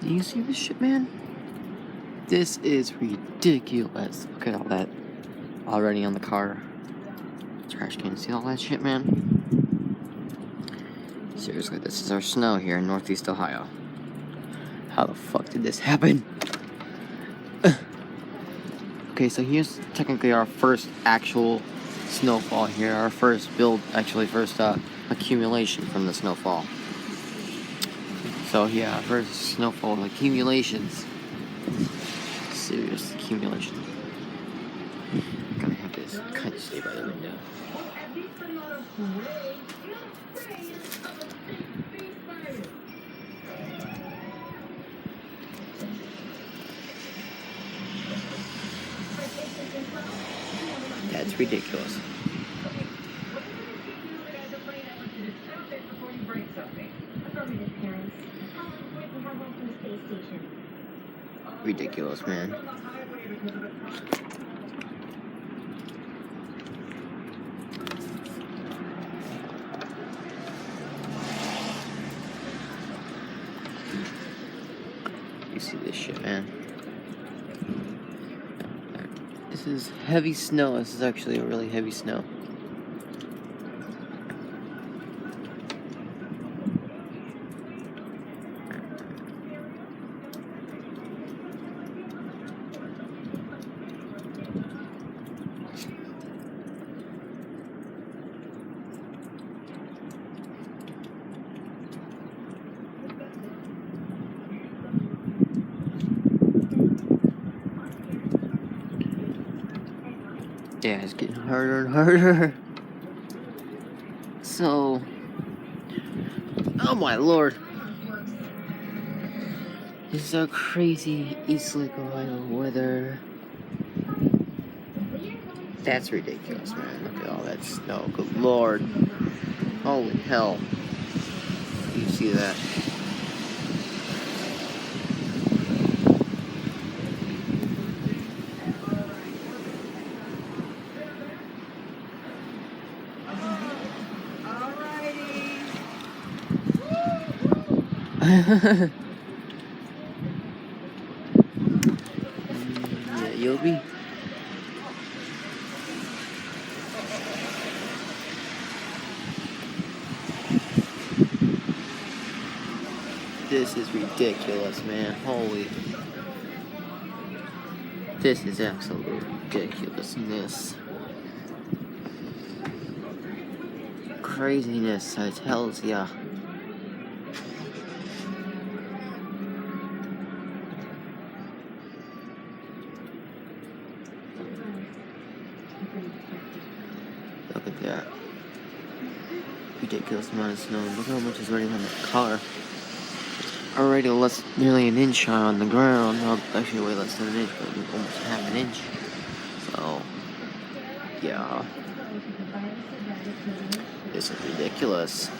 Do you see this shit, man? This is ridiculous. Look at all that already on the car. Trash can. See all that shit, man? Seriously, this is our snow here in Northeast Ohio. How the fuck did this happen? Okay, so here's technically our first actual snowfall here. Our first accumulation from the snowfall. So yeah, first snowfall accumulations. Serious accumulation. I'm gonna have this kind of stay by the window. That's ridiculous. Ridiculous, man. You see this shit, man. This is heavy snow. This is actually a really heavy snow. Yeah, it's getting harder and harder. So, oh my lord. This is our crazy East Lake, Ohio weather. That's ridiculous, man. Look at all that snow. Good lord. Holy hell. You see that? Yeah, Yobi. This is ridiculous, man. Holy. This is absolute ridiculousness. Craziness, I tells ya. Look at that. Ridiculous amount of snow. Look how much is already on the car. Already nearly an inch on the ground. Well, actually way less than an inch, but almost half an inch. So, yeah. This is ridiculous.